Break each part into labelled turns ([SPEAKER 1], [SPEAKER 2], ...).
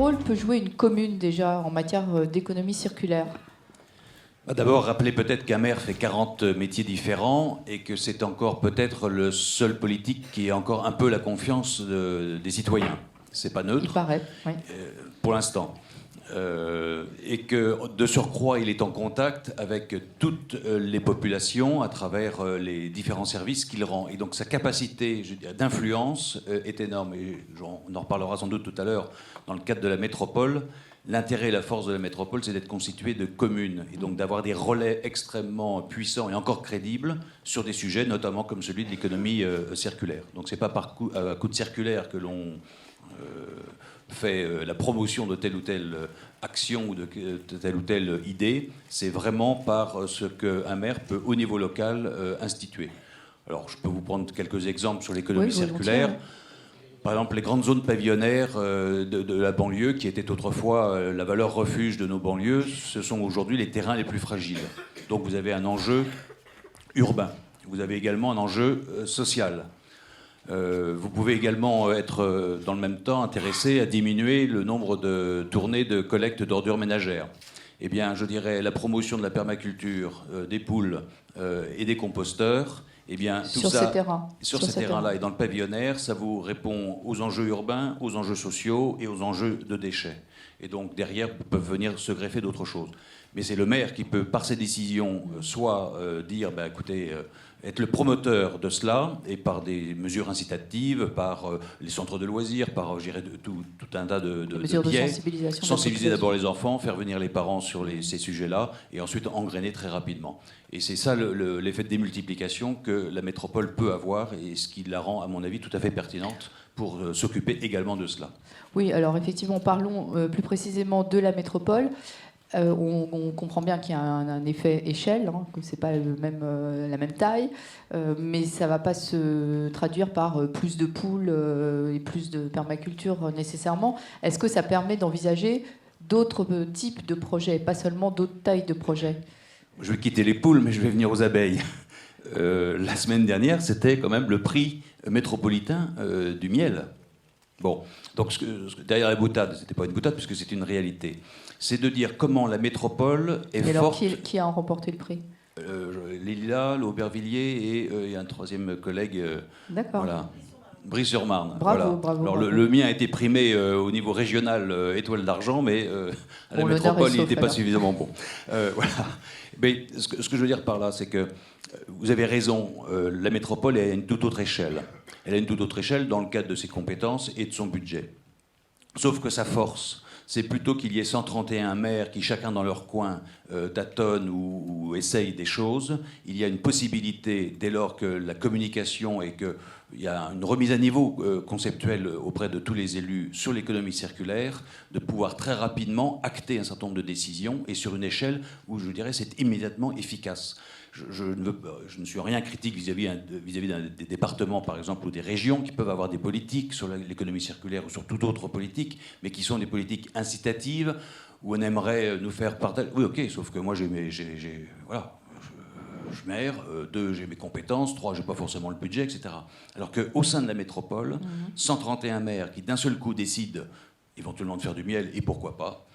[SPEAKER 1] rôle peut jouer une commune déjà en matière d'économie circulaire?
[SPEAKER 2] D'abord, rappeler peut-être qu'un maire fait 40 métiers différents et que c'est encore peut-être le seul politique qui a encore un peu la confiance des citoyens. C'est pas neutre.
[SPEAKER 1] Il paraît, oui.
[SPEAKER 2] Pour l'instant. Et que, de surcroît, il est en contact avec toutes les populations à travers les différents services qu'il rend. Et donc sa capacité d'influence est énorme. Et on en reparlera sans doute tout à l'heure dans le cadre de la métropole. L'intérêt et la force de la métropole, c'est d'être constituée de communes et donc d'avoir des relais extrêmement puissants et encore crédibles sur des sujets, notamment comme celui de l'économie circulaire. Donc c'est pas à coup de circulaire que l'on fait la promotion de telle ou telle action ou de telle ou telle idée, c'est vraiment par ce qu'un maire peut, au niveau local, instituer. Alors, je peux vous prendre quelques exemples sur l'économie circulaire. Par exemple, les grandes zones pavillonnaires de la banlieue, qui étaient autrefois la valeur refuge de nos banlieues, ce sont aujourd'hui les terrains les plus fragiles. Donc vous avez un enjeu urbain. Vous avez également un enjeu social. Vous pouvez également être, dans le même temps, intéressé à diminuer le nombre de tournées de collecte d'ordures ménagères. Eh bien, je dirais la promotion de la permaculture, des poules et des composteurs. Eh bien, tout
[SPEAKER 1] sur
[SPEAKER 2] ça,
[SPEAKER 1] ces terrains.
[SPEAKER 2] sur ces terrains-là et dans le pavillonnaire, ça vous répond aux enjeux urbains, aux enjeux sociaux et aux enjeux de déchets. Et donc, derrière, peuvent venir se greffer d'autres choses. Mais c'est le maire qui peut, par ses décisions, soit dire, écoutez, être le promoteur de cela, et par des mesures incitatives, par les centres de loisirs, par tout un tas de biais. Sensibiliser d'abord les enfants, faire venir les parents sur ces sujets-là, et ensuite engrainer très rapidement. Et c'est ça l'effet de démultiplication que la métropole peut avoir, et ce qui la rend, à mon avis, tout à fait pertinente pour s'occuper également de cela.
[SPEAKER 1] Oui, alors effectivement, parlons plus précisément de la métropole. On comprend bien qu'il y a un effet échelle, hein, que ce n'est pas la même taille, mais ça ne va pas se traduire par plus de poules et plus de permaculture nécessairement. Est-ce que ça permet d'envisager d'autres types de projets, pas seulement d'autres tailles de projets?
[SPEAKER 2] Je vais quitter les poules, mais je vais venir aux abeilles. La semaine dernière, c'était quand même le prix métropolitain du miel. Bon, donc derrière la boutade, c'était pas une boutade puisque c'est une réalité. C'est de dire comment la métropole est forte.
[SPEAKER 1] Alors, qui a remporté le prix?
[SPEAKER 2] Les Lilas, l'Aubervilliers et il y a un troisième collègue.
[SPEAKER 1] D'accord.
[SPEAKER 2] Voilà. Brie-sur-Marne.
[SPEAKER 1] Bravo,
[SPEAKER 2] voilà.
[SPEAKER 1] bravo.
[SPEAKER 2] Alors
[SPEAKER 1] bravo.
[SPEAKER 2] le mien a été primé au niveau régional étoile d'argent, mais à la métropole, il n'était pas suffisamment bon. Voilà. Mais ce que je veux dire par là, c'est que vous avez raison, la métropole est à une toute autre échelle. Elle a une toute autre échelle dans le cadre de ses compétences et de son budget. Sauf que sa force, c'est plutôt qu'il y ait 131 maires qui, chacun dans leur coin, tâtonnent ou essayent des choses. Il y a une possibilité, dès lors que la communication et qu'il y a une remise à niveau conceptuelle auprès de tous les élus sur l'économie circulaire, de pouvoir très rapidement acter un certain nombre de décisions et sur une échelle où, je dirais, c'est immédiatement efficace. Je ne suis rien critique vis-à-vis des départements, par exemple, ou des régions qui peuvent avoir des politiques sur l'économie circulaire ou sur toute autre politique, mais qui sont des politiques incitatives, où on aimerait nous faire partager. Oui, ok, sauf que moi, voilà, je maire, 2, j'ai mes compétences, 3, j'ai pas forcément le budget, etc. Alors qu'au sein de la métropole, 131 maires qui d'un seul coup décident éventuellement de faire du miel, et pourquoi pas,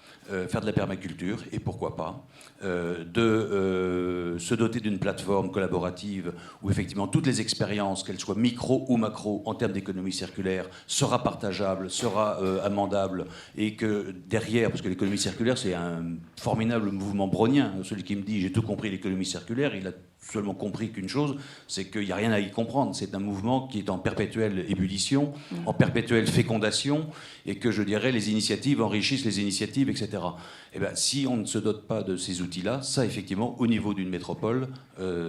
[SPEAKER 2] faire de la permaculture, et pourquoi pas, de se doter d'une plateforme collaborative où effectivement toutes les expériences, qu'elles soient micro ou macro, en termes d'économie circulaire, sera partageable, sera amendable, et que derrière, parce que l'économie circulaire, c'est un formidable mouvement brownien, celui qui me dit « j'ai tout compris l'économie circulaire », il a seulement compris qu'une chose, c'est qu'il n'y a rien à y comprendre. C'est un mouvement qui est en perpétuelle ébullition, en perpétuelle fécondation, et que, je dirais, les initiatives enrichissent les initiatives, etc. Eh bien, si on ne se dote pas de ces outils-là, ça, effectivement, au niveau d'une métropole,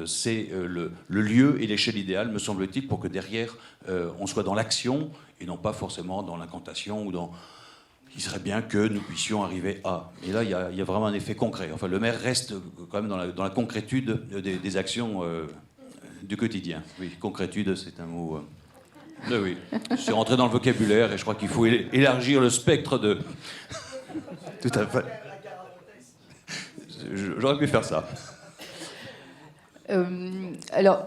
[SPEAKER 2] c'est le lieu et l'échelle idéale, me semble-t-il, pour que derrière, on soit dans l'action, et non pas forcément dans l'incantation ou dans... Il serait bien que nous puissions arriver à. Et là, il y a vraiment un effet concret. Enfin, le maire reste quand même dans la concrétude des actions du quotidien. Oui, concrétude, c'est un mot... oui, je suis rentré dans le vocabulaire et je crois qu'il faut élargir le spectre de... Tout à fait. J'aurais pu faire ça.
[SPEAKER 1] Alors,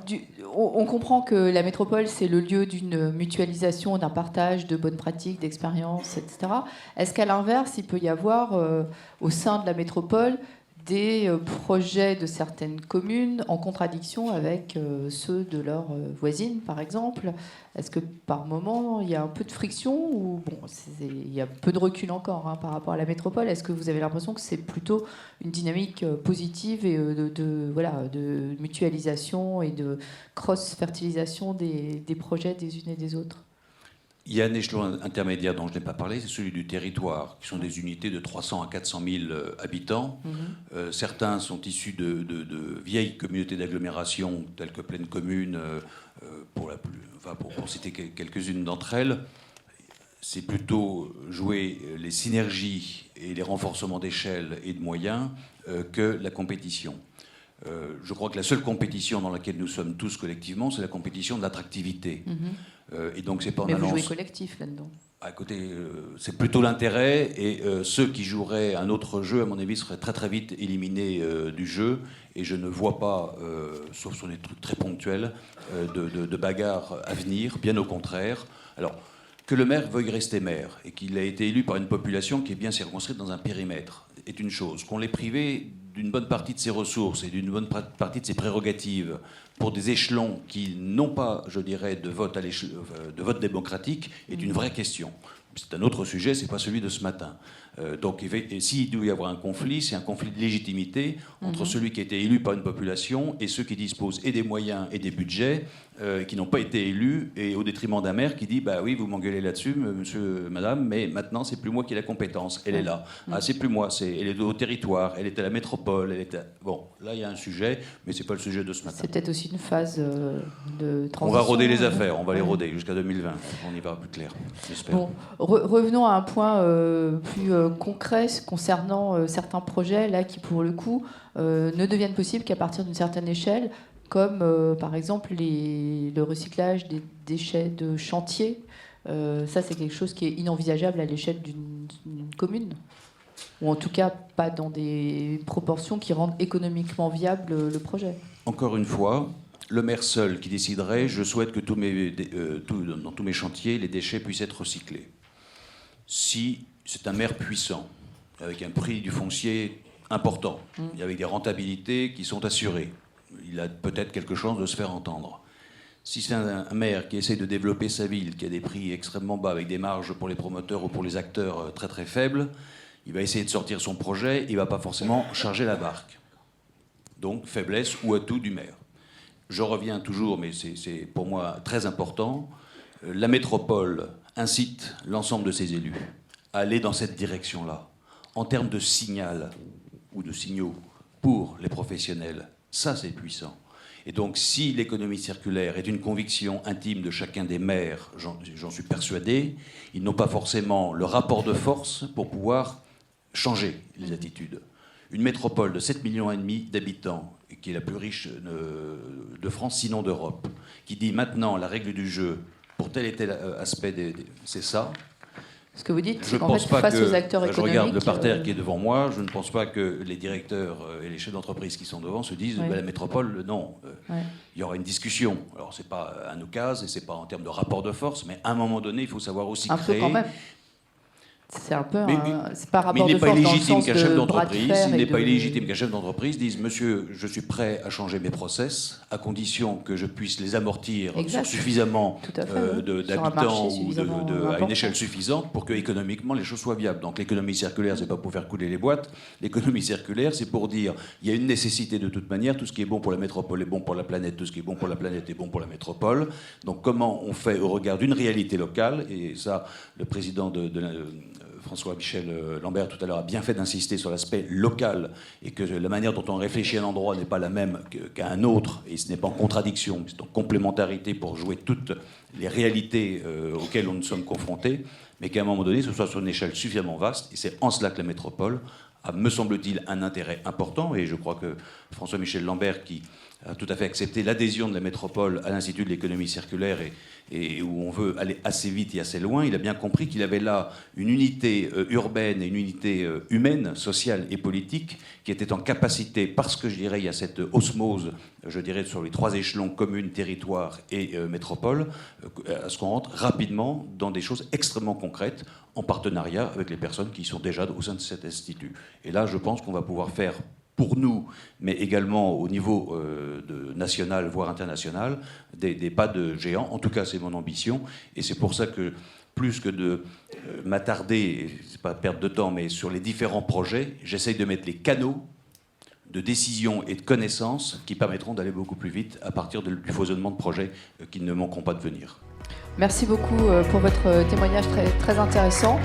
[SPEAKER 1] on comprend que la métropole, c'est le lieu d'une mutualisation, d'un partage de bonnes pratiques, d'expériences, etc. Est-ce qu'à l'inverse, il peut y avoir au sein de la métropole des projets de certaines communes en contradiction avec ceux de leurs voisines, par exemple? Est-ce que par moment, il y a un peu de friction ou bon, il y a peu de recul encore par rapport à la métropole? Est-ce que vous avez l'impression que c'est plutôt une dynamique positive et de mutualisation et de cross-fertilisation des projets des unes et des autres?
[SPEAKER 2] Il y a un échelon intermédiaire dont je n'ai pas parlé, c'est celui du territoire, qui sont des unités de 300 à 400 000 habitants. Certains sont issus de vieilles communautés d'agglomération, telles que Plaine Commune, pour citer quelques-unes d'entre elles. C'est plutôt jouer les synergies et les renforcements d'échelle et de moyens que la compétition. Je crois que la seule compétition dans laquelle nous sommes tous collectivement, c'est la compétition de l'attractivité. Et donc c'est pas en
[SPEAKER 1] Mais
[SPEAKER 2] allant...
[SPEAKER 1] vous jouez collectif là-dedans.
[SPEAKER 2] À côté, c'est plutôt l'intérêt, et ceux qui joueraient un autre jeu, à mon avis, seraient très très vite éliminés du jeu. Et je ne vois pas, sauf sur des trucs très ponctuels, de bagarre à venir, bien au contraire. Alors, que le maire veuille rester maire et qu'il a été élu par une population qui est bien circonscrite dans un périmètre est une chose. Qu'on l'ait privé d'une bonne partie de ses ressources et d'une bonne partie de ses prérogatives pour des échelons qui n'ont pas, je dirais, de vote démocratique est une vraie question. C'est un autre sujet, c'est pas celui de ce matin. Donc, s'il doit y avoir un conflit, c'est un conflit de légitimité entre celui qui a été élu par une population et ceux qui disposent et des moyens et des budgets qui n'ont pas été élus, et au détriment d'un maire qui dit bah oui, vous m'engueulez là-dessus, monsieur, madame, mais maintenant c'est plus moi qui ai la compétence, elle est là. Ah, c'est plus moi, elle est au territoire, elle est à la métropole, Bon, là il y a un sujet, mais c'est pas le sujet de ce matin.
[SPEAKER 1] C'est peut-être aussi une phase de transition.
[SPEAKER 2] On va roder les affaires, on va les roder jusqu'à 2020, on y verra plus clair, j'espère.
[SPEAKER 1] Bon, revenons à un point plus concret concernant certains projets là qui pour le coup ne deviennent possibles qu'à partir d'une certaine échelle, comme par exemple le recyclage des déchets de chantier. Ça, c'est quelque chose qui est inenvisageable à l'échelle d'une commune, ou en tout cas pas dans des proportions qui rendent économiquement viable le projet.
[SPEAKER 2] Encore une fois, le maire seul qui déciderait, je souhaite que dans tous mes chantiers, les déchets puissent être recyclés. Si c'est un maire puissant, avec un prix du foncier important, et avec des rentabilités qui sont assurées, il a peut-être quelque chose de se faire entendre. Si c'est un maire qui essaie de développer sa ville, qui a des prix extrêmement bas, avec des marges pour les promoteurs ou pour les acteurs très très faibles, il va essayer de sortir son projet, il ne va pas forcément charger la barque. Donc faiblesse ou atout du maire. Je reviens toujours, mais c'est pour moi très important, la métropole incite l'ensemble de ses élus à aller dans cette direction-là, en termes de signal ou de signaux pour les professionnels. Ça, c'est puissant. Et donc, si l'économie circulaire est une conviction intime de chacun des maires, j'en suis persuadé, ils n'ont pas forcément le rapport de force pour pouvoir changer les attitudes. Une métropole de 7,5 millions d'habitants, qui est la plus riche de France, sinon d'Europe, qui dit maintenant la règle du jeu pour tel et tel aspect, c'est ça.
[SPEAKER 1] Ce que vous dites, c'est qu'en fait, face aux acteurs économiques...
[SPEAKER 2] Je regarde le parterre qui est devant moi, je ne pense pas que les directeurs et les chefs d'entreprise qui sont devant se disent la métropole, non. Il y aura une discussion. Alors, ce n'est pas un occase et ce n'est pas en termes de rapport de force, mais à un moment donné, il faut savoir aussi créer...
[SPEAKER 1] Un peu quand même. C'est un peu c'est pas rapport
[SPEAKER 2] mais il n'est
[SPEAKER 1] de
[SPEAKER 2] pas
[SPEAKER 1] force
[SPEAKER 2] illégitime qu'un chef
[SPEAKER 1] d'entreprise.
[SPEAKER 2] Il n'est pas illégitime qu'un chef d'entreprise dise monsieur, je suis prêt à changer mes process à condition que je puisse les amortir sur suffisamment d'habitants ou à une échelle suffisante pour que économiquement les choses soient viables. Donc l'économie circulaire, c'est pas pour faire couler les boîtes. L'économie circulaire, c'est pour dire il y a une nécessité de toute manière. Tout ce qui est bon pour la métropole est bon pour la planète. Tout ce qui est bon pour la planète est bon pour la métropole. Donc comment on fait au regard d'une réalité locale, et ça, le président François-Michel Lambert tout à l'heure a bien fait d'insister sur l'aspect local et que la manière dont on réfléchit à un endroit n'est pas la même qu'à un autre, et ce n'est pas en contradiction, c'est en complémentarité pour jouer toutes les réalités auxquelles nous sommes confrontés, mais qu'à un moment donné ce soit sur une échelle suffisamment vaste, et c'est en cela que la métropole a, me semble-t-il, un intérêt important, et je crois que François-Michel Lambert, qui a tout à fait accepté l'adhésion de la métropole à l'Institut de l'économie circulaire et où on veut aller assez vite et assez loin, il a bien compris qu'il avait là une unité urbaine et une unité humaine, sociale et politique qui était en capacité, parce que je dirais il y a cette osmose, je dirais sur les 3 échelons, communes, territoire et métropole, à ce qu'on rentre rapidement dans des choses extrêmement concrètes en partenariat avec les personnes qui sont déjà au sein de cet institut. Et là, je pense qu'on va pouvoir faire pour nous, mais également au niveau national, voire international, des pas de géant. En tout cas, c'est mon ambition. Et c'est pour ça que, plus que de m'attarder, c'est pas perdre de temps, mais sur les différents projets, j'essaye de mettre les canaux de décision et de connaissances qui permettront d'aller beaucoup plus vite à partir du foisonnement de projets qui ne manqueront pas de venir.
[SPEAKER 1] Merci beaucoup pour votre témoignage très, très intéressant.